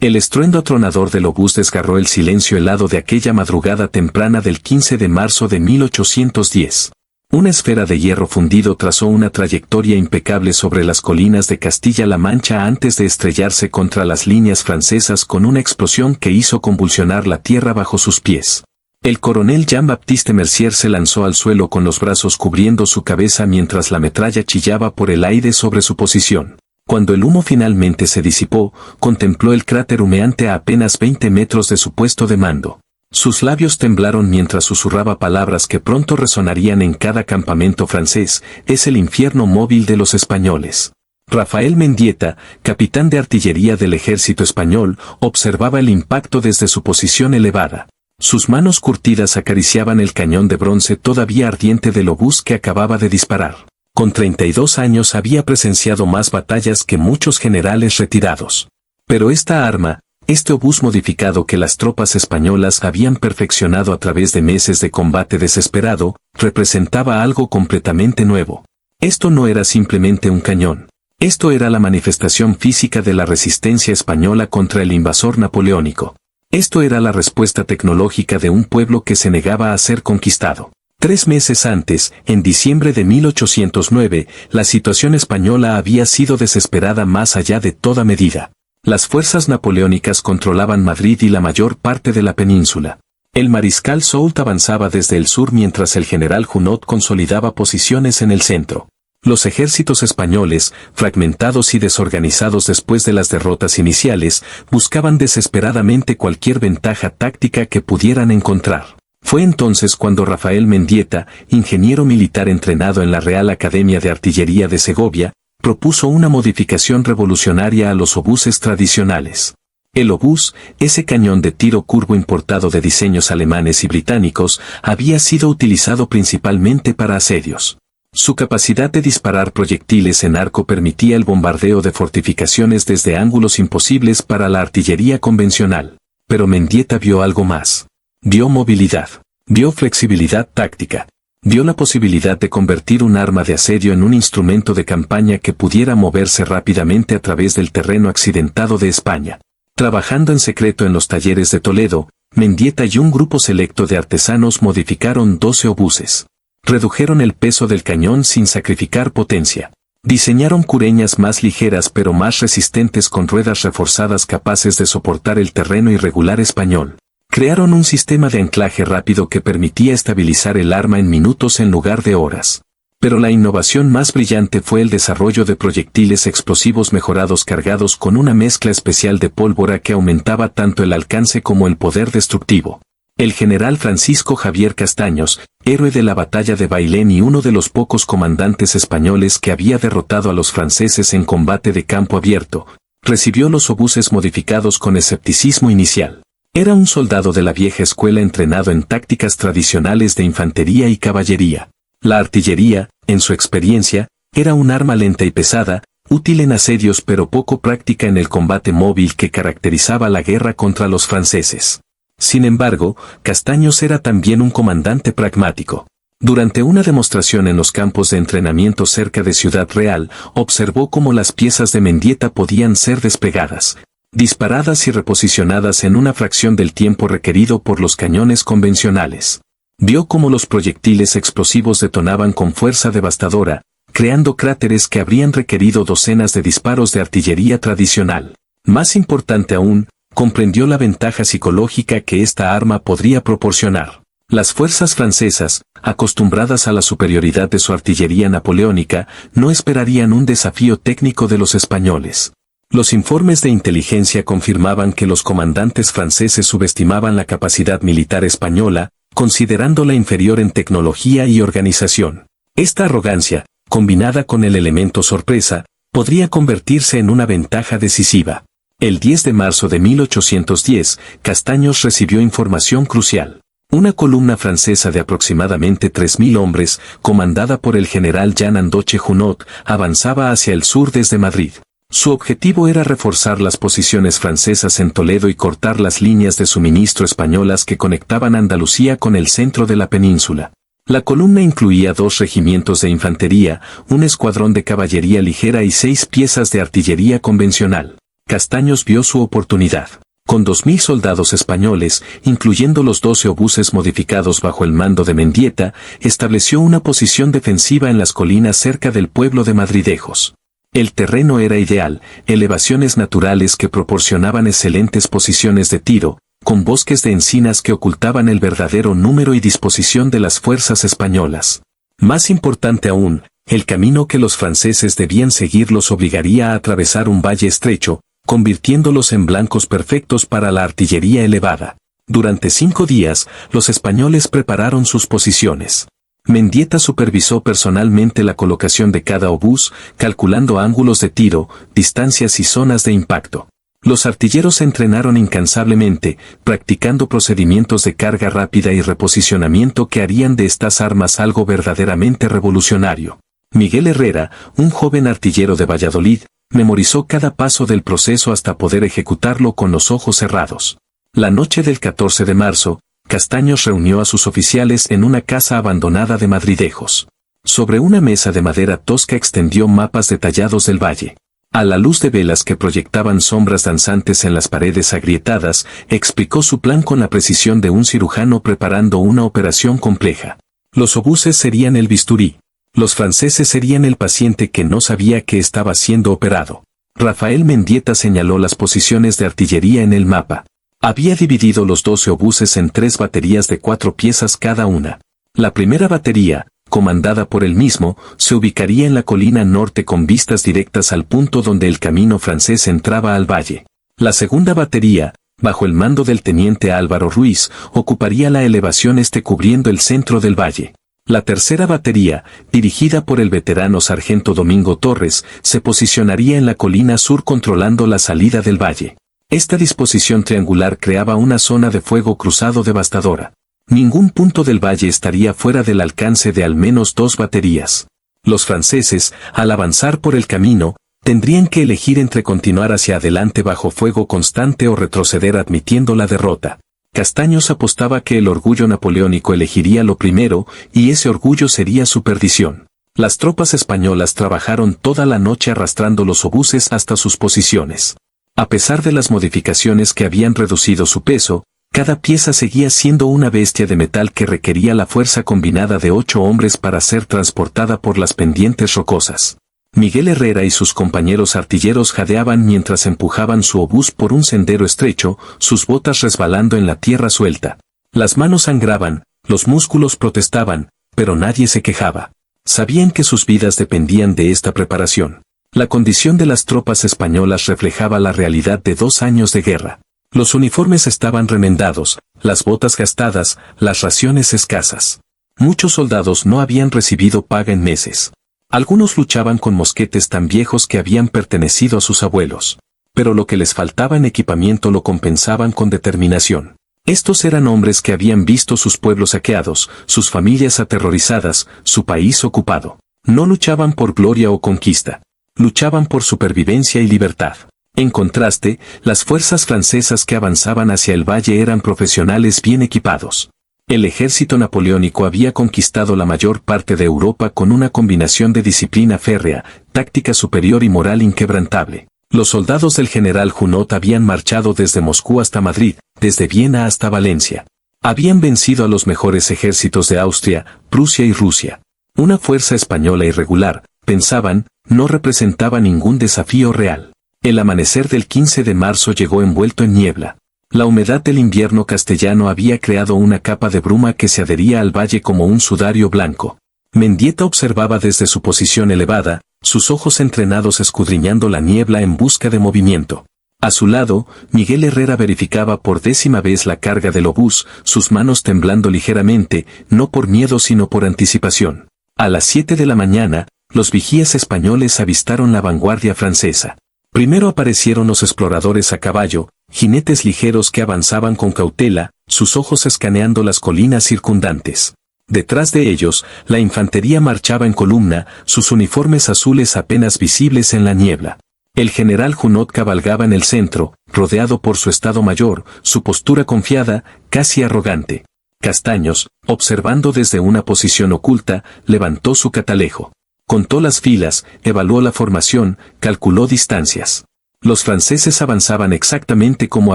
El estruendo atronador del obús desgarró el silencio helado de aquella madrugada temprana del 15 de marzo de 1810. Una esfera de hierro fundido trazó una trayectoria impecable sobre las colinas de Castilla-La Mancha antes de estrellarse contra las líneas francesas con una explosión que hizo convulsionar la tierra bajo sus pies. El coronel Jean-Baptiste Mercier se lanzó al suelo con los brazos cubriendo su cabeza mientras la metralla chillaba por el aire sobre su posición. Cuando el humo finalmente se disipó, contempló el cráter humeante a apenas 20 metros de su puesto de mando. Sus labios temblaron mientras susurraba palabras que pronto resonarían en cada campamento francés: es el infierno móvil de los españoles. Rafael Mendieta, capitán de artillería del ejército español, observaba el impacto desde su posición elevada. Sus manos curtidas acariciaban el cañón de bronce todavía ardiente del obús que acababa de disparar. Con 32 años había presenciado más batallas que muchos generales retirados. Pero esta arma, este obús modificado que las tropas españolas habían perfeccionado a través de meses de combate desesperado, representaba algo completamente nuevo. Esto no era simplemente un cañón. Esto era la manifestación física de la resistencia española contra el invasor napoleónico. Esto era la respuesta tecnológica de un pueblo que se negaba a ser conquistado. 3 meses antes, en diciembre de 1809, la situación española había sido desesperada más allá de toda medida. Las fuerzas napoleónicas controlaban Madrid y la mayor parte de la península. El mariscal Soult avanzaba desde el sur mientras el general Junot consolidaba posiciones en el centro. Los ejércitos españoles, fragmentados y desorganizados después de las derrotas iniciales, buscaban desesperadamente cualquier ventaja táctica que pudieran encontrar. Fue entonces cuando Rafael Mendieta, ingeniero militar entrenado en la Real Academia de Artillería de Segovia, propuso una modificación revolucionaria a los obuses tradicionales. El obús, ese cañón de tiro curvo importado de diseños alemanes y británicos, había sido utilizado principalmente para asedios. Su capacidad de disparar proyectiles en arco permitía el bombardeo de fortificaciones desde ángulos imposibles para la artillería convencional. Pero Mendieta vio algo más. Vio movilidad. Vio flexibilidad táctica. Vio la posibilidad de convertir un arma de asedio en un instrumento de campaña que pudiera moverse rápidamente a través del terreno accidentado de España. Trabajando en secreto en los talleres de Toledo, Mendieta y un grupo selecto de artesanos modificaron 12 obuses. Redujeron el peso del cañón sin sacrificar potencia. Diseñaron cureñas más ligeras pero más resistentes con ruedas reforzadas capaces de soportar el terreno irregular español. Crearon un sistema de anclaje rápido que permitía estabilizar el arma en minutos en lugar de horas. Pero la innovación más brillante fue el desarrollo de proyectiles explosivos mejorados cargados con una mezcla especial de pólvora que aumentaba tanto el alcance como el poder destructivo. El general Francisco Javier Castaños, héroe de la batalla de Bailén y uno de los pocos comandantes españoles que había derrotado a los franceses en combate de campo abierto, recibió los obuses modificados con escepticismo inicial. Era un soldado de la vieja escuela entrenado en tácticas tradicionales de infantería y caballería. La artillería, en su experiencia, era un arma lenta y pesada, útil en asedios pero poco práctica en el combate móvil que caracterizaba la guerra contra los franceses. Sin embargo, Castaños era también un comandante pragmático. Durante una demostración en los campos de entrenamiento cerca de Ciudad Real, observó cómo las piezas de Mendieta podían ser desplegadas, disparadas y reposicionadas en una fracción del tiempo requerido por los cañones convencionales. Vio cómo los proyectiles explosivos detonaban con fuerza devastadora, creando cráteres que habrían requerido docenas de disparos de artillería tradicional. Más importante aún, comprendió la ventaja psicológica que esta arma podría proporcionar. Las fuerzas francesas, acostumbradas a la superioridad de su artillería napoleónica, no esperarían un desafío técnico de los españoles. Los informes de inteligencia confirmaban que los comandantes franceses subestimaban la capacidad militar española, considerándola inferior en tecnología y organización. Esta arrogancia, combinada con el elemento sorpresa, podría convertirse en una ventaja decisiva. El 10 de marzo de 1810, Castaños recibió información crucial. Una columna francesa de aproximadamente 3.000 hombres, comandada por el general Jean Andoche Junot, avanzaba hacia el sur desde Madrid. Su objetivo era reforzar las posiciones francesas en Toledo y cortar las líneas de suministro españolas que conectaban Andalucía con el centro de la península. La columna incluía 2 regimientos de infantería, un escuadrón de caballería ligera y 6 piezas de artillería convencional. Castaños vio su oportunidad. Con 2.000 soldados españoles, incluyendo los 12 obuses modificados bajo el mando de Mendieta, estableció una posición defensiva en las colinas cerca del pueblo de Madridejos. El terreno era ideal, elevaciones naturales que proporcionaban excelentes posiciones de tiro, con bosques de encinas que ocultaban el verdadero número y disposición de las fuerzas españolas. Más importante aún, el camino que los franceses debían seguir los obligaría a atravesar un valle estrecho, convirtiéndolos en blancos perfectos para la artillería elevada. Durante 5 días, los españoles prepararon sus posiciones. Mendieta supervisó personalmente la colocación de cada obús, calculando ángulos de tiro, distancias y zonas de impacto. Los artilleros se entrenaron incansablemente, practicando procedimientos de carga rápida y reposicionamiento que harían de estas armas algo verdaderamente revolucionario. Miguel Herrera, un joven artillero de Valladolid, memorizó cada paso del proceso hasta poder ejecutarlo con los ojos cerrados. La noche del 14 de marzo, Castaños reunió a sus oficiales en una casa abandonada de Madridejos. Sobre una mesa de madera tosca extendió mapas detallados del valle. A la luz de velas que proyectaban sombras danzantes en las paredes agrietadas, explicó su plan con la precisión de un cirujano preparando una operación compleja. Los obuses serían el bisturí. Los franceses serían el paciente que no sabía que estaba siendo operado. Rafael Mendieta señaló las posiciones de artillería en el mapa. Había dividido los 12 obuses en 3 baterías de 4 piezas cada una. La primera batería, comandada por él mismo, se ubicaría en la colina norte con vistas directas al punto donde el camino francés entraba al valle. La segunda batería, bajo el mando del teniente Álvaro Ruiz, ocuparía la elevación este cubriendo el centro del valle. La tercera batería, dirigida por el veterano sargento Domingo Torres, se posicionaría en la colina sur controlando la salida del valle. Esta disposición triangular creaba una zona de fuego cruzado devastadora. Ningún punto del valle estaría fuera del alcance de al menos 2 baterías. Los franceses, al avanzar por el camino, tendrían que elegir entre continuar hacia adelante bajo fuego constante o retroceder admitiendo la derrota. Castaños apostaba que el orgullo napoleónico elegiría lo primero, y ese orgullo sería su perdición. Las tropas españolas trabajaron toda la noche arrastrando los obuses hasta sus posiciones. A pesar de las modificaciones que habían reducido su peso, cada pieza seguía siendo una bestia de metal que requería la fuerza combinada de 8 hombres para ser transportada por las pendientes rocosas. Miguel Herrera y sus compañeros artilleros jadeaban mientras empujaban su obús por un sendero estrecho, sus botas resbalando en la tierra suelta. Las manos sangraban, los músculos protestaban, pero nadie se quejaba. Sabían que sus vidas dependían de esta preparación. La condición de las tropas españolas reflejaba la realidad de 2 años de guerra. Los uniformes estaban remendados, las botas gastadas, las raciones escasas. Muchos soldados no habían recibido paga en meses. Algunos luchaban con mosquetes tan viejos que habían pertenecido a sus abuelos. Pero lo que les faltaba en equipamiento lo compensaban con determinación. Estos eran hombres que habían visto sus pueblos saqueados, sus familias aterrorizadas, su país ocupado. No luchaban por gloria o conquista. Luchaban por supervivencia y libertad. En contraste, las fuerzas francesas que avanzaban hacia el valle eran profesionales bien equipados. El ejército napoleónico había conquistado la mayor parte de Europa con una combinación de disciplina férrea, táctica superior y moral inquebrantable. Los soldados del general Junot habían marchado desde Moscú hasta Madrid, desde Viena hasta Valencia. Habían vencido a los mejores ejércitos de Austria, Prusia y Rusia. Una fuerza española irregular, pensaban, no representaba ningún desafío real. El amanecer del 15 de marzo llegó envuelto en niebla. La humedad del invierno castellano había creado una capa de bruma que se adhería al valle como un sudario blanco. Mendieta observaba desde su posición elevada, sus ojos entrenados escudriñando la niebla en busca de movimiento. A su lado, Miguel Herrera verificaba por 10ª vez la carga del obús, sus manos temblando ligeramente, no por miedo sino por anticipación. A las 7 de la mañana, los vigías españoles avistaron la vanguardia francesa. Primero aparecieron los exploradores a caballo, jinetes ligeros que avanzaban con cautela, sus ojos escaneando las colinas circundantes. Detrás de ellos, la infantería marchaba en columna, sus uniformes azules apenas visibles en la niebla. El general Junot cabalgaba en el centro, rodeado por su estado mayor, su postura confiada, casi arrogante. Castaños, observando desde una posición oculta, levantó su catalejo. Contó las filas, evaluó la formación, calculó distancias. Los franceses avanzaban exactamente como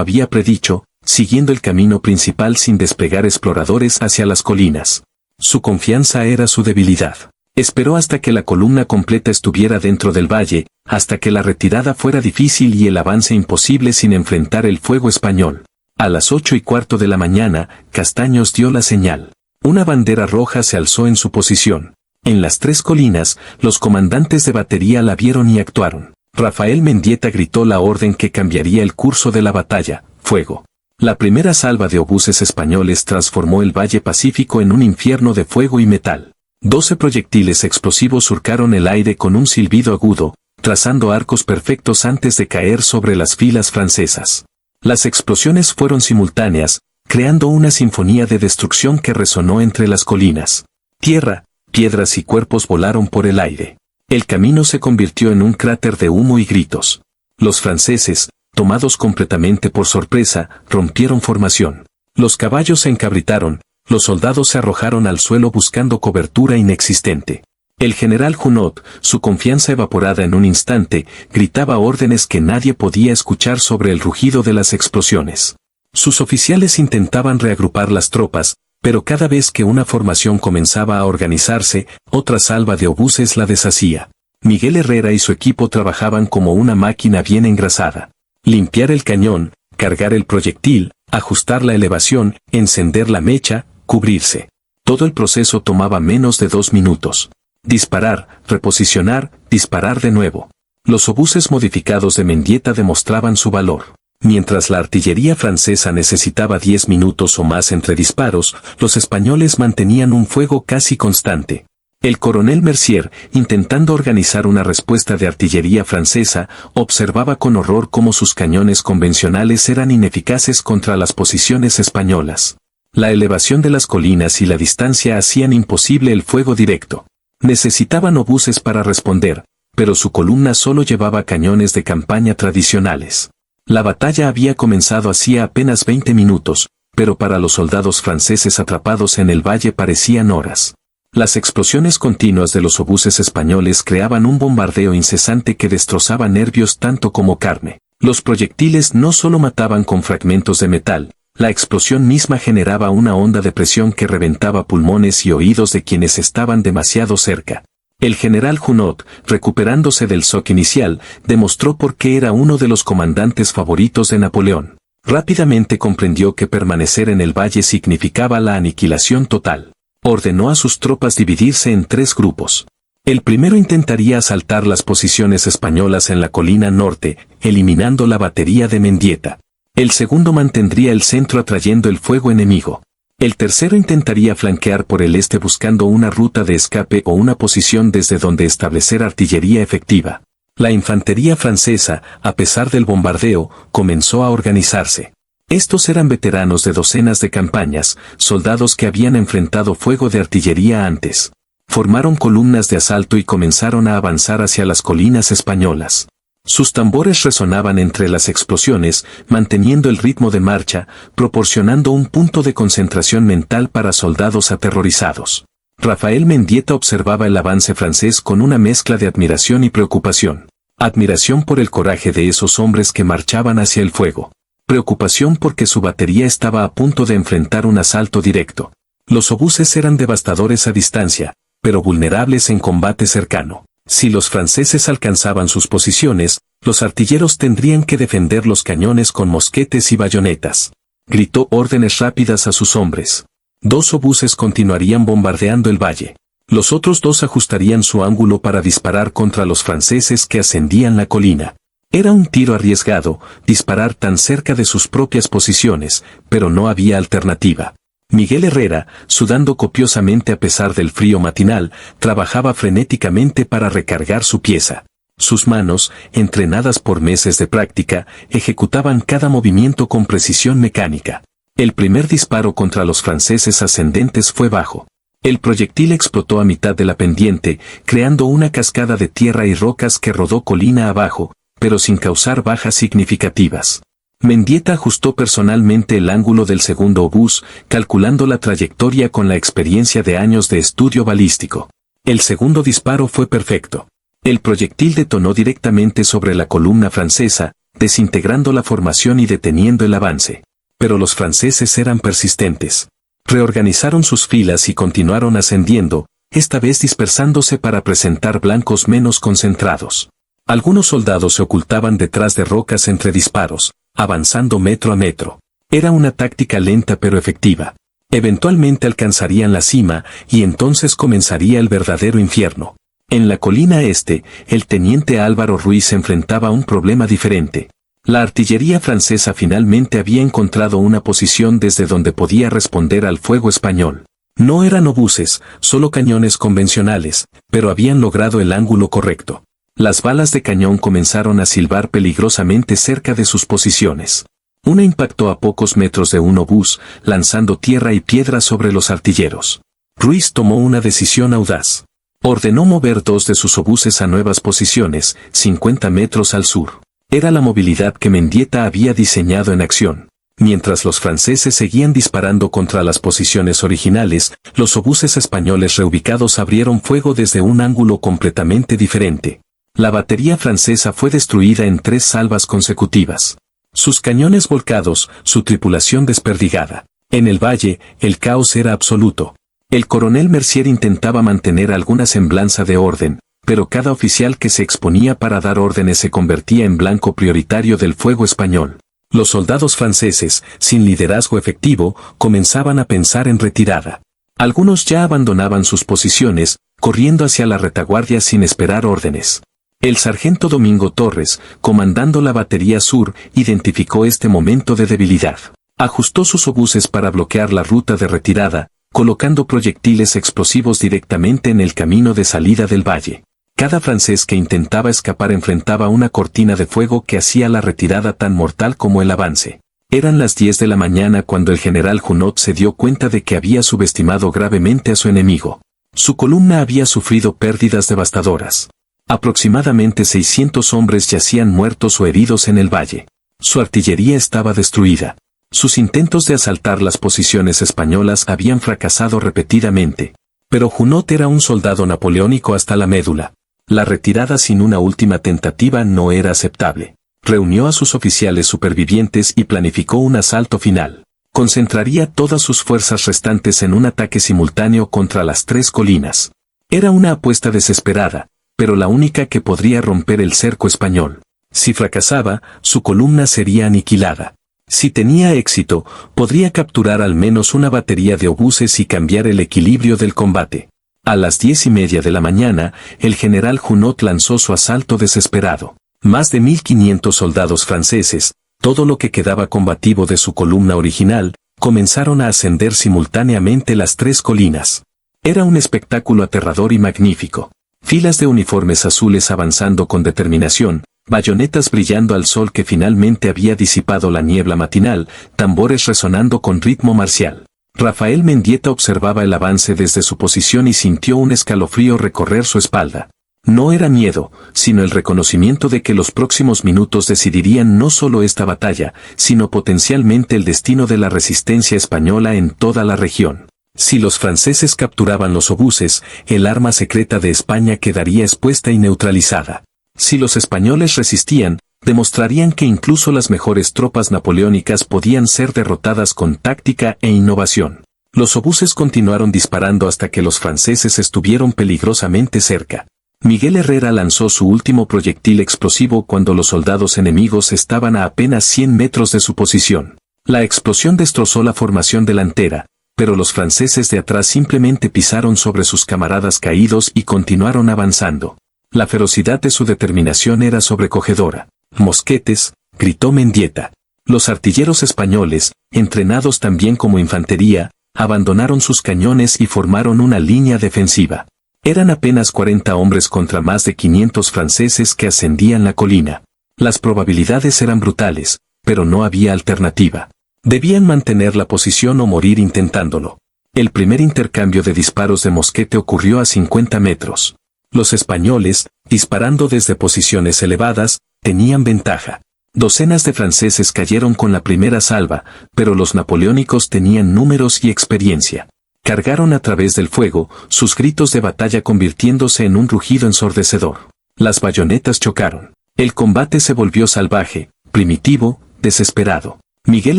había predicho, siguiendo el camino principal sin desplegar exploradores hacia las colinas. Su confianza era su debilidad. Esperó hasta que la columna completa estuviera dentro del valle, hasta que la retirada fuera difícil y el avance imposible sin enfrentar el fuego español. A las 8:15 de la mañana, Castaños dio la señal. Una bandera roja se alzó en su posición. En las 3 colinas, los comandantes de batería la vieron y actuaron. Rafael Mendieta gritó la orden que cambiaría el curso de la batalla: fuego. La primera salva de obuses españoles transformó el Valle Pacífico en un infierno de fuego y metal. 12 proyectiles explosivos surcaron el aire con un silbido agudo, trazando arcos perfectos antes de caer sobre las filas francesas. Las explosiones fueron simultáneas, creando una sinfonía de destrucción que resonó entre las colinas. Tierra, piedras y cuerpos volaron por el aire. El camino se convirtió en un cráter de humo y gritos. Los franceses, tomados completamente por sorpresa, rompieron formación. Los caballos se encabritaron, los soldados se arrojaron al suelo buscando cobertura inexistente. El general Junot, su confianza evaporada en un instante, gritaba órdenes que nadie podía escuchar sobre el rugido de las explosiones. Sus oficiales intentaban reagrupar las tropas, pero cada vez que una formación comenzaba a organizarse, otra salva de obuses la deshacía. Miguel Herrera y su equipo trabajaban como una máquina bien engrasada. Limpiar el cañón, cargar el proyectil, ajustar la elevación, encender la mecha, cubrirse. Todo el proceso tomaba menos de 2 minutos. Disparar, reposicionar, disparar de nuevo. Los obuses modificados de Mendieta demostraban su valor. Mientras la artillería francesa necesitaba 10 minutos o más entre disparos, los españoles mantenían un fuego casi constante. El coronel Mercier, intentando organizar una respuesta de artillería francesa, observaba con horror cómo sus cañones convencionales eran ineficaces contra las posiciones españolas. La elevación de las colinas y la distancia hacían imposible el fuego directo. Necesitaban obuses para responder, pero su columna solo llevaba cañones de campaña tradicionales. La batalla había comenzado hacía apenas 20 minutos, pero para los soldados franceses atrapados en el valle parecían horas. Las explosiones continuas de los obuses españoles creaban un bombardeo incesante que destrozaba nervios tanto como carne. Los proyectiles no solo mataban con fragmentos de metal, la explosión misma generaba una onda de presión que reventaba pulmones y oídos de quienes estaban demasiado cerca. El general Junot, recuperándose del shock inicial, demostró por qué era uno de los comandantes favoritos de Napoleón. Rápidamente comprendió que permanecer en el valle significaba la aniquilación total. Ordenó a sus tropas dividirse en 3 grupos. El primero intentaría asaltar las posiciones españolas en la colina norte, eliminando la batería de Mendieta. El segundo mantendría el centro atrayendo el fuego enemigo. El tercero intentaría flanquear por el este buscando una ruta de escape o una posición desde donde establecer artillería efectiva. La infantería francesa, a pesar del bombardeo, comenzó a organizarse. Estos eran veteranos de docenas de campañas, soldados que habían enfrentado fuego de artillería antes. Formaron columnas de asalto y comenzaron a avanzar hacia las colinas españolas. Sus tambores resonaban entre las explosiones, manteniendo el ritmo de marcha, proporcionando un punto de concentración mental para soldados aterrorizados. Rafael Mendieta observaba el avance francés con una mezcla de admiración y preocupación. Admiración por el coraje de esos hombres que marchaban hacia el fuego. Preocupación porque su batería estaba a punto de enfrentar un asalto directo. Los obuses eran devastadores a distancia, pero vulnerables en combate cercano. Si los franceses alcanzaban sus posiciones, los artilleros tendrían que defender los cañones con mosquetes y bayonetas. Gritó órdenes rápidas a sus hombres. 2 obuses continuarían bombardeando el valle. Los otros 2 ajustarían su ángulo para disparar contra los franceses que ascendían la colina. Era un tiro arriesgado, disparar tan cerca de sus propias posiciones, pero no había alternativa. Miguel Herrera, sudando copiosamente a pesar del frío matinal, trabajaba frenéticamente para recargar su pieza. Sus manos, entrenadas por meses de práctica, ejecutaban cada movimiento con precisión mecánica. El primer disparo contra los franceses ascendentes fue bajo. El proyectil explotó a mitad de la pendiente, creando una cascada de tierra y rocas que rodó colina abajo, pero sin causar bajas significativas. Mendieta ajustó personalmente el ángulo del segundo obús, calculando la trayectoria con la experiencia de años de estudio balístico. El segundo disparo fue perfecto. El proyectil detonó directamente sobre la columna francesa, desintegrando la formación y deteniendo el avance. Pero los franceses eran persistentes. Reorganizaron sus filas y continuaron ascendiendo, esta vez dispersándose para presentar blancos menos concentrados. Algunos soldados se ocultaban detrás de rocas entre disparos, avanzando metro a metro. Era una táctica lenta pero efectiva. Eventualmente alcanzarían la cima, y entonces comenzaría el verdadero infierno. En la colina este, el teniente Álvaro Ruiz enfrentaba un problema diferente. La artillería francesa finalmente había encontrado una posición desde donde podía responder al fuego español. No eran obuses, solo cañones convencionales, pero habían logrado el ángulo correcto. Las balas de cañón comenzaron a silbar peligrosamente cerca de sus posiciones. Una impactó a pocos metros de un obús, lanzando tierra y piedras sobre los artilleros. Ruiz tomó una decisión audaz. Ordenó mover 2 de sus obuses a nuevas posiciones, 50 metros al sur. Era la movilidad que Mendieta había diseñado en acción. Mientras los franceses seguían disparando contra las posiciones originales, los obuses españoles reubicados abrieron fuego desde un ángulo completamente diferente. La batería francesa fue destruida en 3 salvas consecutivas. Sus cañones volcados, su tripulación desperdigada. En el valle, el caos era absoluto. El coronel Mercier intentaba mantener alguna semblanza de orden, pero cada oficial que se exponía para dar órdenes se convertía en blanco prioritario del fuego español. Los soldados franceses, sin liderazgo efectivo, comenzaban a pensar en retirada. Algunos ya abandonaban sus posiciones, corriendo hacia la retaguardia sin esperar órdenes. El sargento Domingo Torres, comandando la batería sur, identificó este momento de debilidad. Ajustó sus obuses para bloquear la ruta de retirada, colocando proyectiles explosivos directamente en el camino de salida del valle. Cada francés que intentaba escapar enfrentaba una cortina de fuego que hacía la retirada tan mortal como el avance. Eran las 10 de la mañana cuando el general Junot se dio cuenta de que había subestimado gravemente a su enemigo. Su columna había sufrido pérdidas devastadoras. Aproximadamente 600 hombres yacían muertos o heridos en el valle. Su artillería estaba destruida. Sus intentos de asaltar las posiciones españolas habían fracasado repetidamente. Pero Junot era un soldado napoleónico hasta la médula. La retirada sin una última tentativa no era aceptable. Reunió a sus oficiales supervivientes y planificó un asalto final. Concentraría todas sus fuerzas restantes en un ataque simultáneo contra las 3 colinas. Era una apuesta desesperada, pero la única que podría romper el cerco español. Si fracasaba, su columna sería aniquilada. Si tenía éxito, podría capturar al menos una batería de obuses y cambiar el equilibrio del combate. A las 10:30 de la mañana, el general Junot lanzó su asalto desesperado. Más de 1500 soldados franceses, todo lo que quedaba combativo de su columna original, comenzaron a ascender simultáneamente las 3 colinas. Era un espectáculo aterrador y magnífico. Filas de uniformes azules avanzando con determinación, bayonetas brillando al sol que finalmente había disipado la niebla matinal, tambores resonando con ritmo marcial. Rafael Mendieta observaba el avance desde su posición y sintió un escalofrío recorrer su espalda. No era miedo, sino el reconocimiento de que los próximos minutos decidirían no solo esta batalla, sino potencialmente el destino de la resistencia española en toda la región. Si los franceses capturaban los obuses, el arma secreta de España quedaría expuesta y neutralizada. Si los españoles resistían, demostrarían que incluso las mejores tropas napoleónicas podían ser derrotadas con táctica e innovación. Los obuses continuaron disparando hasta que los franceses estuvieron peligrosamente cerca. Miguel Herrera lanzó su último proyectil explosivo cuando los soldados enemigos estaban a apenas 100 metros de su posición. La explosión destrozó la formación delantera, pero los franceses de atrás simplemente pisaron sobre sus camaradas caídos y continuaron avanzando. La ferocidad de su determinación era sobrecogedora. «Mosquetes», gritó Mendieta. Los artilleros españoles, entrenados también como infantería, abandonaron sus cañones y formaron una línea defensiva. Eran apenas 40 hombres contra más de 500 franceses que ascendían la colina. Las probabilidades eran brutales, pero no había alternativa. Debían mantener la posición o morir intentándolo. El primer intercambio de disparos de mosquete ocurrió a 50 metros. Los españoles, disparando desde posiciones elevadas, tenían ventaja. Docenas de franceses cayeron con la primera salva, pero los napoleónicos tenían números y experiencia. Cargaron a través del fuego, sus gritos de batalla convirtiéndose en un rugido ensordecedor. Las bayonetas chocaron. El combate se volvió salvaje, primitivo, desesperado. Miguel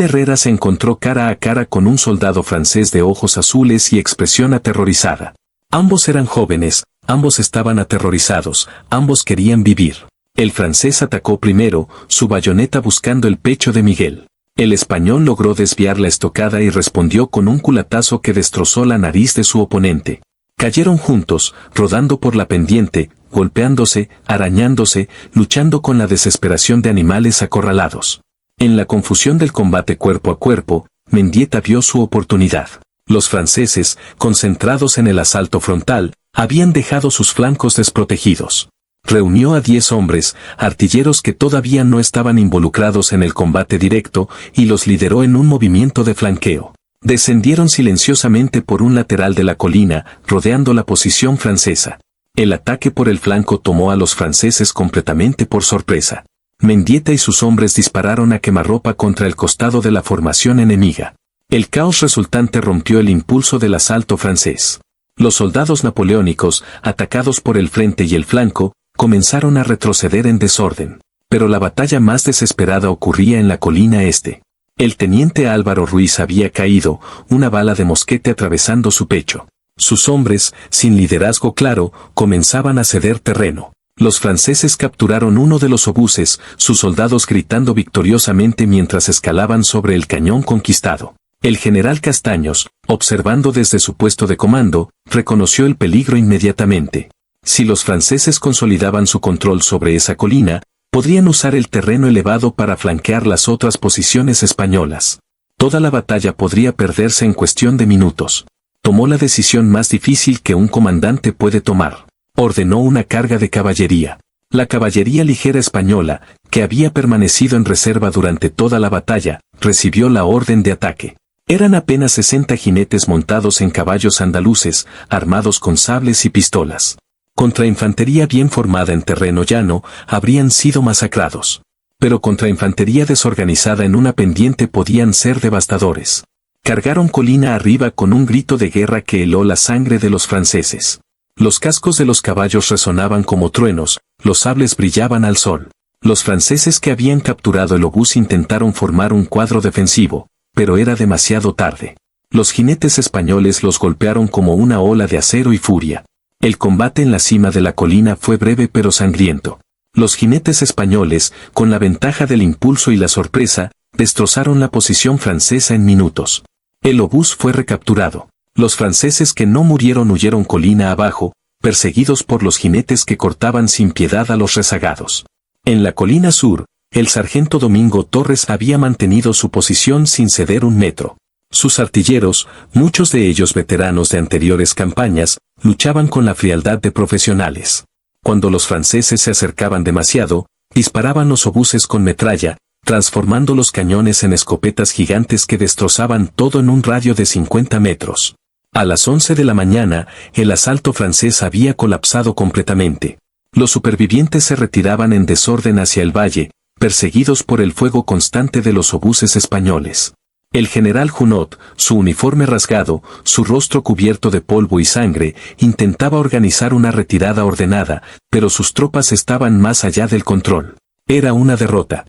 Herrera se encontró cara a cara con un soldado francés de ojos azules y expresión aterrorizada. Ambos eran jóvenes, ambos estaban aterrorizados, ambos querían vivir. El francés atacó primero, su bayoneta buscando el pecho de Miguel. El español logró desviar la estocada y respondió con un culatazo que destrozó la nariz de su oponente. Cayeron juntos, rodando por la pendiente, golpeándose, arañándose, luchando con la desesperación de animales acorralados. En la confusión del combate cuerpo a cuerpo, Mendieta vio su oportunidad. Los franceses, concentrados en el asalto frontal, habían dejado sus flancos desprotegidos. Reunió a 10 hombres, artilleros que todavía no estaban involucrados en el combate directo, y los lideró en un movimiento de flanqueo. Descendieron silenciosamente por un lateral de la colina, rodeando la posición francesa. El ataque por el flanco tomó a los franceses completamente por sorpresa. Mendieta y sus hombres dispararon a quemarropa contra el costado de la formación enemiga. El caos resultante rompió el impulso del asalto francés. Los soldados napoleónicos, atacados por el frente y el flanco, comenzaron a retroceder en desorden. Pero la batalla más desesperada ocurría en la colina este. El teniente Álvaro Ruiz había caído, una bala de mosquete atravesando su pecho. Sus hombres, sin liderazgo claro, comenzaban a ceder terreno. Los franceses capturaron uno de los obuses, sus soldados gritando victoriosamente mientras escalaban sobre el cañón conquistado. El general Castaños, observando desde su puesto de comando, reconoció el peligro inmediatamente. Si los franceses consolidaban su control sobre esa colina, podrían usar el terreno elevado para flanquear las otras posiciones españolas. Toda la batalla podría perderse en cuestión de minutos. Tomó la decisión más difícil que un comandante puede tomar. Ordenó una carga de caballería. La caballería ligera española, que había permanecido en reserva durante toda la batalla, recibió la orden de ataque. Eran apenas 60 jinetes montados en caballos andaluces, armados con sables y pistolas. Contra infantería bien formada en terreno llano, habrían sido masacrados. Pero contra infantería desorganizada en una pendiente podían ser devastadores. Cargaron colina arriba con un grito de guerra que heló la sangre de los franceses. Los cascos de los caballos resonaban como truenos, los sables brillaban al sol. Los franceses que habían capturado el obús intentaron formar un cuadro defensivo, pero era demasiado tarde. Los jinetes españoles los golpearon como una ola de acero y furia. El combate en la cima de la colina fue breve pero sangriento. Los jinetes españoles, con la ventaja del impulso y la sorpresa, destrozaron la posición francesa en minutos. El obús fue recapturado. Los franceses que no murieron huyeron colina abajo, perseguidos por los jinetes que cortaban sin piedad a los rezagados. En la colina sur, el sargento Domingo Torres había mantenido su posición sin ceder un metro. Sus artilleros, muchos de ellos veteranos de anteriores campañas, luchaban con la frialdad de profesionales. Cuando los franceses se acercaban demasiado, disparaban los obuses con metralla, transformando los cañones en escopetas gigantes que destrozaban todo en un radio de 50 metros. A las 11 de la mañana, el asalto francés había colapsado completamente. Los supervivientes se retiraban en desorden hacia el valle, perseguidos por el fuego constante de los obuses españoles. El general Junot, su uniforme rasgado, su rostro cubierto de polvo y sangre, intentaba organizar una retirada ordenada, pero sus tropas estaban más allá del control. Era una derrota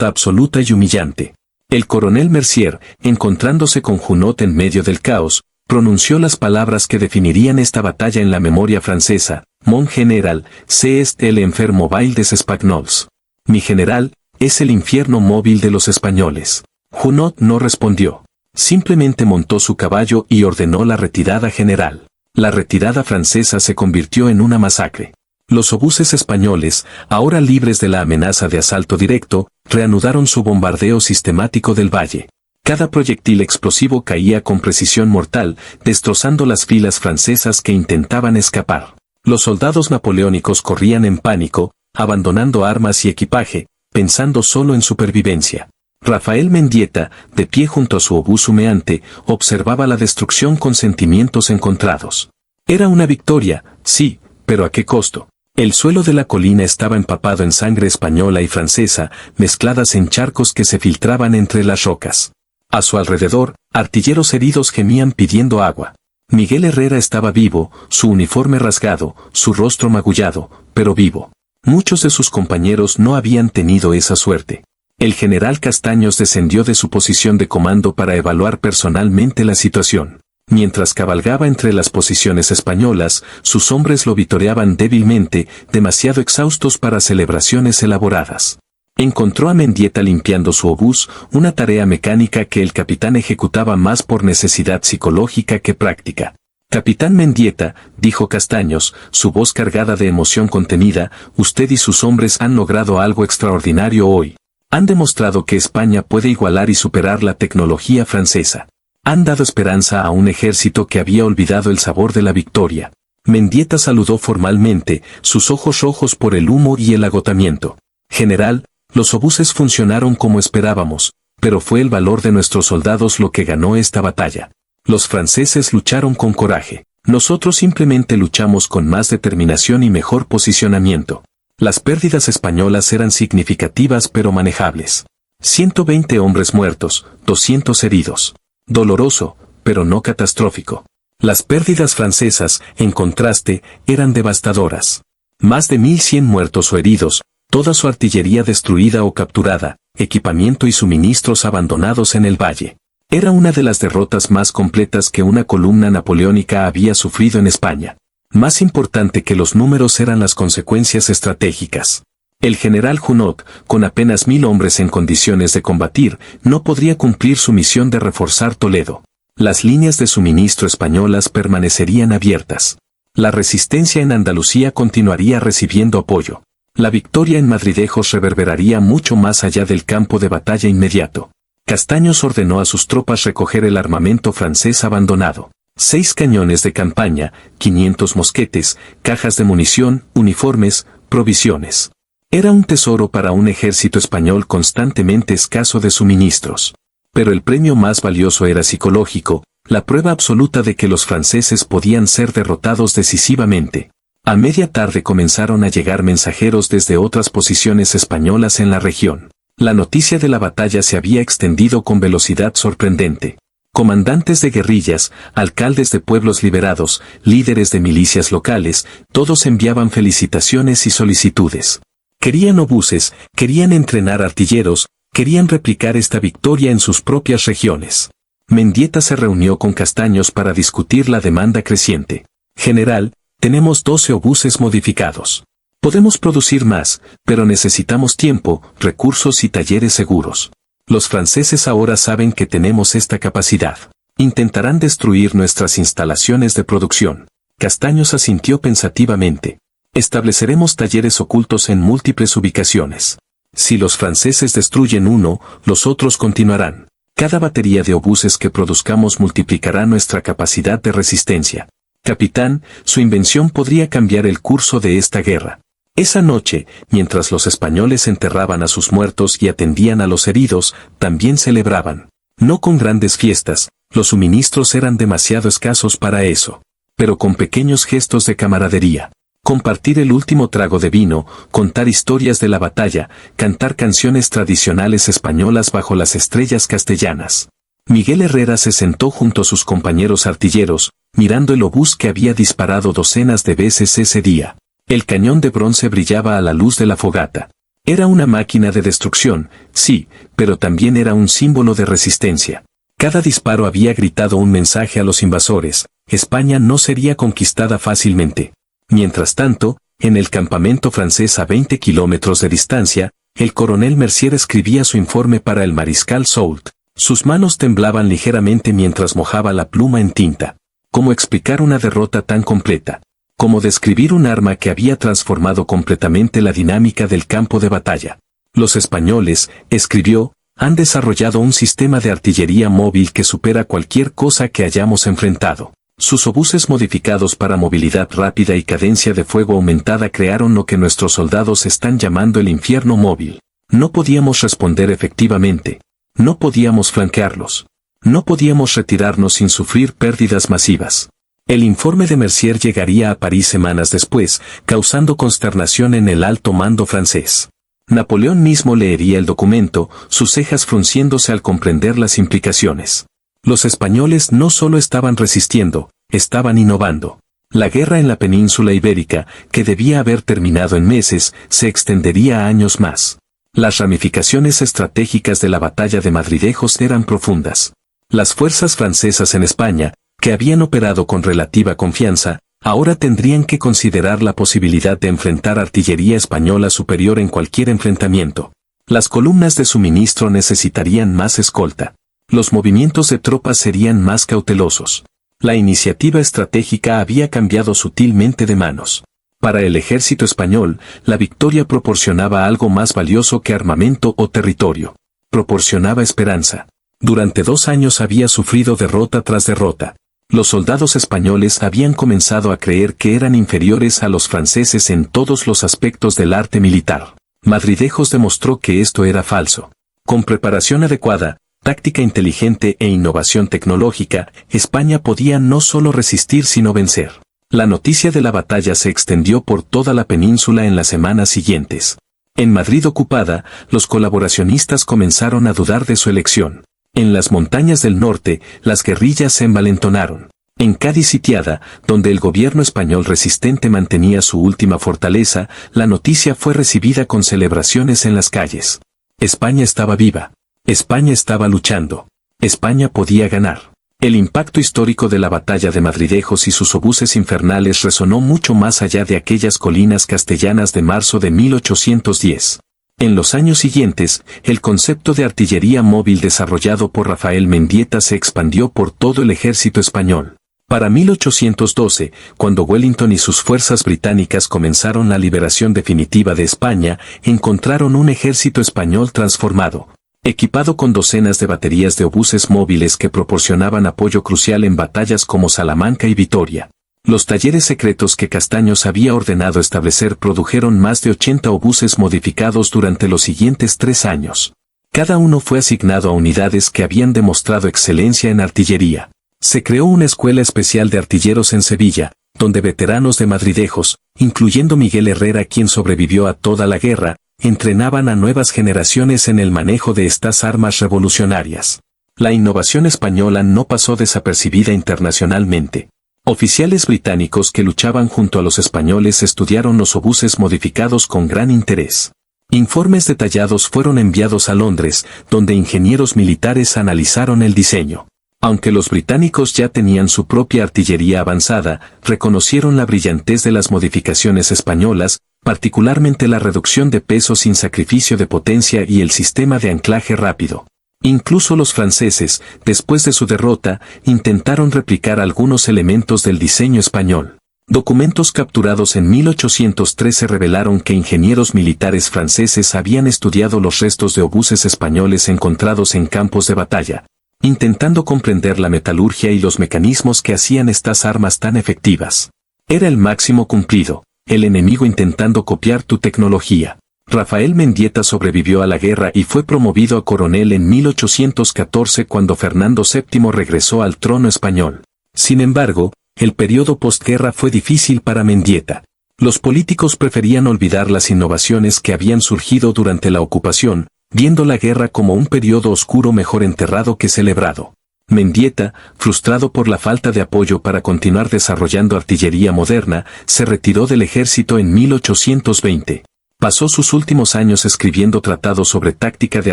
absoluta y humillante. El coronel Mercier, encontrándose con Junot en medio del caos, pronunció las palabras que definirían esta batalla en la memoria francesa: Mon general, c'est el enfermo mobile des Espagnols. Mi general, es el infierno móvil de los españoles. Junot no respondió. Simplemente montó su caballo y ordenó la retirada general. La retirada francesa se convirtió en una masacre. Los obuses españoles, ahora libres de la amenaza de asalto directo, reanudaron su bombardeo sistemático del valle. Cada proyectil explosivo caía con precisión mortal, destrozando las filas francesas que intentaban escapar. Los soldados napoleónicos corrían en pánico, abandonando armas y equipaje, pensando solo en supervivencia. Rafael Mendieta, de pie junto a su obús humeante, observaba la destrucción con sentimientos encontrados. Era una victoria, sí, pero ¿a qué costo? El suelo de la colina estaba empapado en sangre española y francesa, mezcladas en charcos que se filtraban entre las rocas. A su alrededor, artilleros heridos gemían pidiendo agua. Miguel Herrera estaba vivo, su uniforme rasgado, su rostro magullado, pero vivo. Muchos de sus compañeros no habían tenido esa suerte. El general Castaños descendió de su posición de comando para evaluar personalmente la situación. Mientras cabalgaba entre las posiciones españolas, sus hombres lo vitoreaban débilmente, demasiado exhaustos para celebraciones elaboradas. Encontró a Mendieta limpiando su obús, una tarea mecánica que el capitán ejecutaba más por necesidad psicológica que práctica. «Capitán Mendieta», dijo Castaños, su voz cargada de emoción contenida, «usted y sus hombres han logrado algo extraordinario hoy. Han demostrado que España puede igualar y superar la tecnología francesa. Han dado esperanza a un ejército que había olvidado el sabor de la victoria». Mendieta saludó formalmente, sus ojos rojos por el humo y el agotamiento. «General, los obuses funcionaron como esperábamos, pero fue el valor de nuestros soldados lo que ganó esta batalla. Los franceses lucharon con coraje. Nosotros simplemente luchamos con más determinación y mejor posicionamiento. Las pérdidas españolas eran significativas pero manejables. 120 hombres muertos, 200 heridos. Doloroso, pero no catastrófico. Las pérdidas francesas, en contraste, eran devastadoras. Más de 1.100 muertos o heridos, toda su artillería destruida o capturada, equipamiento y suministros abandonados en el valle. Era una de las derrotas más completas que una columna napoleónica había sufrido en España. Más importante que los números eran las consecuencias estratégicas. El general Junot, con apenas 1.000 hombres en condiciones de combatir, no podría cumplir su misión de reforzar Toledo. Las líneas de suministro españolas permanecerían abiertas. La resistencia en Andalucía continuaría recibiendo apoyo. La victoria en Madridejos reverberaría mucho más allá del campo de batalla inmediato. Castaños ordenó a sus tropas recoger el armamento francés abandonado. 6 cañones de campaña, 500 mosquetes, cajas de munición, uniformes, provisiones. Era un tesoro para un ejército español constantemente escaso de suministros. Pero el premio más valioso era psicológico, la prueba absoluta de que los franceses podían ser derrotados decisivamente. A media tarde comenzaron a llegar mensajeros desde otras posiciones españolas en la región. La noticia de la batalla se había extendido con velocidad sorprendente. Comandantes de guerrillas, alcaldes de pueblos liberados, líderes de milicias locales, todos enviaban felicitaciones y solicitudes. Querían obuses, querían entrenar artilleros, querían replicar esta victoria en sus propias regiones. Mendieta se reunió con Castaños para discutir la demanda creciente. «General, tenemos 12 obuses modificados. Podemos producir más, pero necesitamos tiempo, recursos y talleres seguros. Los franceses ahora saben que tenemos esta capacidad. Intentarán destruir nuestras instalaciones de producción». Castaños asintió pensativamente. «Estableceremos talleres ocultos en múltiples ubicaciones. Si los franceses destruyen uno, los otros continuarán. Cada batería de obuses que produzcamos multiplicará nuestra capacidad de resistencia. Capitán, su invención podría cambiar el curso de esta guerra». Esa noche, mientras los españoles enterraban a sus muertos y atendían a los heridos, también celebraban. No con grandes fiestas, los suministros eran demasiado escasos para eso. Pero con pequeños gestos de camaradería. Compartir el último trago de vino, contar historias de la batalla, cantar canciones tradicionales españolas bajo las estrellas castellanas. Miguel Herrera se sentó junto a sus compañeros artilleros, mirando el obús que había disparado docenas de veces ese día. El cañón de bronce brillaba a la luz de la fogata. Era una máquina de destrucción, sí, pero también era un símbolo de resistencia. Cada disparo había gritado un mensaje a los invasores: España no sería conquistada fácilmente. Mientras tanto, en el campamento francés a 20 kilómetros de distancia, el coronel Mercier escribía su informe para el mariscal Soult. Sus manos temblaban ligeramente mientras mojaba la pluma en tinta. ¿Cómo explicar una derrota tan completa? ¿Cómo describir un arma que había transformado completamente la dinámica del campo de batalla? Los españoles, escribió, han desarrollado un sistema de artillería móvil que supera cualquier cosa que hayamos enfrentado. Sus obuses modificados para movilidad rápida y cadencia de fuego aumentada crearon lo que nuestros soldados están llamando el infierno móvil. No podíamos responder efectivamente. No podíamos flanquearlos. No podíamos retirarnos sin sufrir pérdidas masivas. El informe de Mercier llegaría a París semanas después, causando consternación en el alto mando francés. Napoleón mismo leería el documento, sus cejas frunciéndose al comprender las implicaciones. Los españoles no solo estaban resistiendo, Estaban innovando. La guerra en la península ibérica, que debía haber terminado en meses, se extendería a años más. Las ramificaciones estratégicas de la batalla de Madridejos eran profundas. Las fuerzas francesas en España, que habían operado con relativa confianza, ahora tendrían que considerar la posibilidad de enfrentar artillería española superior en cualquier enfrentamiento. Las columnas de suministro necesitarían más escolta. Los movimientos de tropas serían más cautelosos. La iniciativa estratégica había cambiado sutilmente de manos. Para el ejército español, la victoria proporcionaba algo más valioso que armamento o territorio. Proporcionaba esperanza. Durante 2 años había sufrido derrota tras derrota. Los soldados españoles habían comenzado a creer que eran inferiores a los franceses en todos los aspectos del arte militar. Madridejos demostró que esto era falso. Con preparación adecuada, táctica inteligente e innovación tecnológica, España podía no solo resistir sino vencer. La noticia de la batalla se extendió por toda la península en las semanas siguientes. En Madrid ocupada, los colaboracionistas comenzaron a dudar de su elección. En las montañas del norte, las guerrillas se envalentonaron. En Cádiz sitiada, donde el gobierno español resistente mantenía su última fortaleza, la noticia fue recibida con celebraciones en las calles. España estaba viva. España estaba luchando. España podía ganar. El impacto histórico de la batalla de Madridejos y sus obuses infernales resonó mucho más allá de aquellas colinas castellanas de marzo de 1810. En los años siguientes, el concepto de artillería móvil desarrollado por Rafael Mendieta se expandió por todo el ejército español. Para 1812, cuando Wellington y sus fuerzas británicas comenzaron la liberación definitiva de España, encontraron un ejército español transformado, equipado con docenas de baterías de obuses móviles que proporcionaban apoyo crucial en batallas como Salamanca y Vitoria. Los talleres secretos que Castaños había ordenado establecer produjeron más de 80 obuses modificados durante los siguientes 3 años. Cada uno fue asignado a unidades que habían demostrado excelencia en artillería. Se creó una escuela especial de artilleros en Sevilla, donde veteranos de Madridejos, incluyendo Miguel Herrera quien sobrevivió a toda la guerra, entrenaban a nuevas generaciones en el manejo de estas armas revolucionarias. La innovación española no pasó desapercibida internacionalmente. Oficiales británicos que luchaban junto a los españoles estudiaron los obuses modificados con gran interés. Informes detallados fueron enviados a Londres, donde ingenieros militares analizaron el diseño. Aunque los británicos ya tenían su propia artillería avanzada, reconocieron la brillantez de las modificaciones españolas, particularmente la reducción de peso sin sacrificio de potencia y el sistema de anclaje rápido. Incluso los franceses, después de su derrota, intentaron replicar algunos elementos del diseño español. Documentos capturados en 1813 revelaron que ingenieros militares franceses habían estudiado los restos de obuses españoles encontrados en campos de batalla, intentando comprender la metalurgia y los mecanismos que hacían estas armas tan efectivas. Era el máximo cumplido, el enemigo intentando copiar tu tecnología. Rafael Mendieta sobrevivió a la guerra y fue promovido a coronel en 1814 cuando Fernando VII regresó al trono español. Sin embargo, el periodo postguerra fue difícil para Mendieta. Los políticos preferían olvidar las innovaciones que habían surgido durante la ocupación, viendo la guerra como un periodo oscuro mejor enterrado que celebrado. Mendieta, frustrado por la falta de apoyo para continuar desarrollando artillería moderna, se retiró del ejército en 1820. Pasó sus últimos años escribiendo tratados sobre táctica de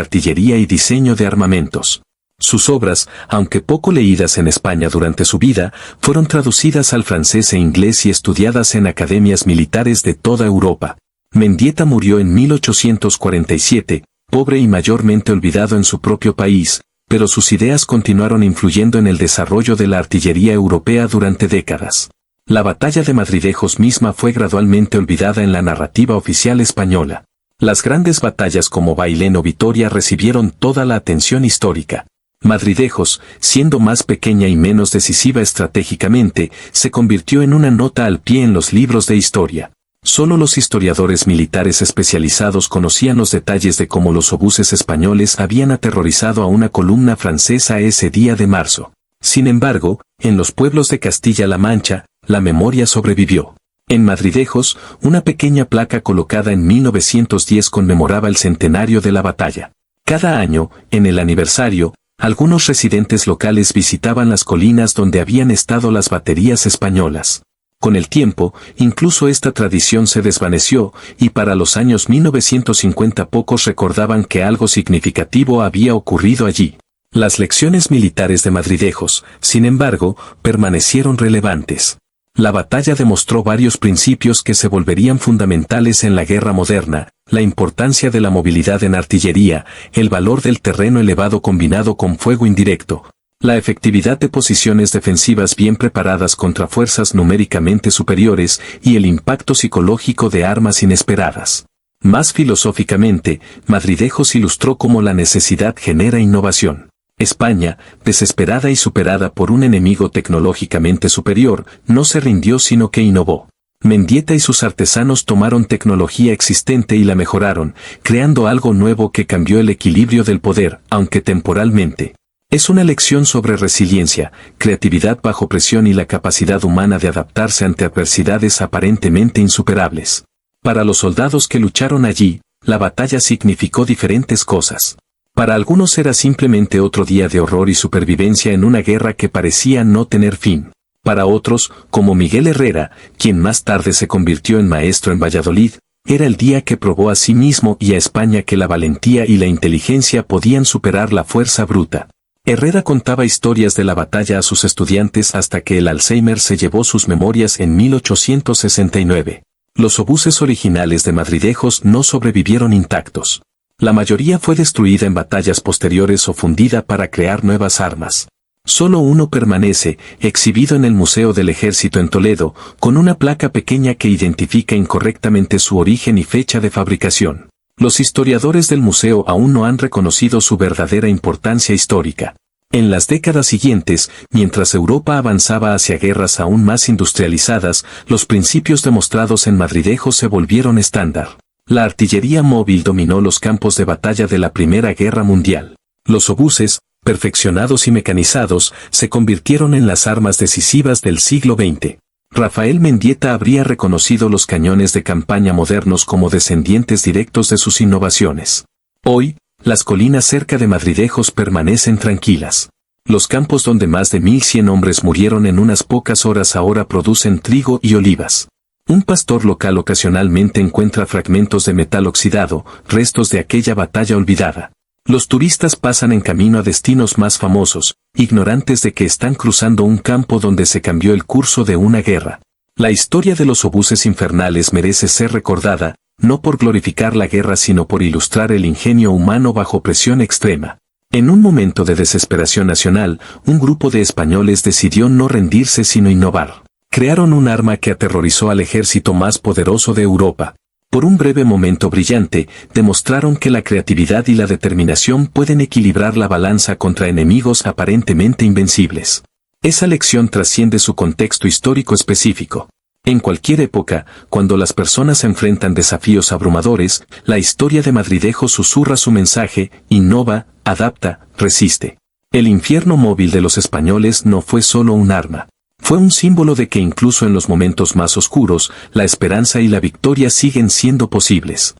artillería y diseño de armamentos. Sus obras, aunque poco leídas en España durante su vida, fueron traducidas al francés e inglés y estudiadas en academias militares de toda Europa. Mendieta murió en 1847, pobre y mayormente olvidado en su propio país, pero sus ideas continuaron influyendo en el desarrollo de la artillería europea durante décadas. La batalla de Madridejos misma fue gradualmente olvidada en la narrativa oficial española. Las grandes batallas como Bailén o Vitoria recibieron toda la atención histórica. Madridejos, siendo más pequeña y menos decisiva estratégicamente, se convirtió en una nota al pie en los libros de historia. Solo los historiadores militares especializados conocían los detalles de cómo los obuses españoles habían aterrorizado a una columna francesa ese día de marzo. Sin embargo, en los pueblos de Castilla-La Mancha, la memoria sobrevivió. En Madridejos, una pequeña placa colocada en 1910 conmemoraba el centenario de la batalla. Cada año, en el aniversario, Algunos residentes locales visitaban las colinas donde habían estado las baterías españolas. Con el tiempo, incluso esta tradición se desvaneció, y para los años 1950 pocos recordaban que algo significativo había ocurrido allí. Las lecciones militares de Madridejos, sin embargo, permanecieron relevantes. La batalla demostró varios principios que se volverían fundamentales en la guerra moderna: la importancia de la movilidad en artillería, el valor del terreno elevado combinado con fuego indirecto, la efectividad de posiciones defensivas bien preparadas contra fuerzas numéricamente superiores y el impacto psicológico de armas inesperadas. Más filosóficamente, Madridejos ilustró cómo la necesidad genera innovación. España, desesperada y superada por un enemigo tecnológicamente superior, no se rindió sino que innovó. Mendieta y sus artesanos tomaron tecnología existente y la mejoraron, creando algo nuevo que cambió el equilibrio del poder, aunque temporalmente. Es una lección sobre resiliencia, creatividad bajo presión y la capacidad humana de adaptarse ante adversidades aparentemente insuperables. Para los soldados que lucharon allí, la batalla significó diferentes cosas. Para algunos era simplemente otro día de horror y supervivencia en una guerra que parecía no tener fin. Para otros, como Miguel Herrera, quien más tarde se convirtió en maestro en Valladolid, era el día que probó a sí mismo y a España que la valentía y la inteligencia podían superar la fuerza bruta. Herrera contaba historias de la batalla a sus estudiantes hasta que el Alzheimer se llevó sus memorias en 1869. Los obuses originales de Madridejos no sobrevivieron intactos. La mayoría fue destruida en batallas posteriores o fundida para crear nuevas armas. Solo uno permanece, exhibido en el Museo del Ejército en Toledo, con una placa pequeña que identifica incorrectamente su origen y fecha de fabricación. Los historiadores del museo aún no han reconocido su verdadera importancia histórica. En las décadas siguientes, mientras Europa avanzaba hacia guerras aún más industrializadas, los principios demostrados en Madridejos se volvieron estándar. La artillería móvil dominó los campos de batalla de la Primera Guerra Mundial. Los obuses, perfeccionados y mecanizados, se convirtieron en las armas decisivas del siglo XX. Rafael Mendieta habría reconocido los cañones de campaña modernos como descendientes directos de sus innovaciones. Hoy, las colinas cerca de Madridejos permanecen tranquilas. Los campos donde más de 1100 hombres murieron en unas pocas horas ahora producen trigo y olivas. Un pastor local ocasionalmente encuentra fragmentos de metal oxidado, restos de aquella batalla olvidada. Los turistas pasan en camino a destinos más famosos, ignorantes de que están cruzando un campo donde se cambió el curso de una guerra. La historia de los obuses infernales merece ser recordada, no por glorificar la guerra sino por ilustrar el ingenio humano bajo presión extrema. En un momento de desesperación nacional, un grupo de españoles decidió no rendirse sino innovar. Crearon un arma que aterrorizó al ejército más poderoso de Europa. Por un breve momento brillante, demostraron que la creatividad y la determinación pueden equilibrar la balanza contra enemigos aparentemente invencibles. Esa lección trasciende su contexto histórico específico. En cualquier época, cuando las personas enfrentan desafíos abrumadores, la historia de Madridejos susurra su mensaje: innova, adapta, resiste. El infierno móvil de los españoles no fue solo un arma. Fue un símbolo de que incluso en los momentos más oscuros, la esperanza y la victoria siguen siendo posibles.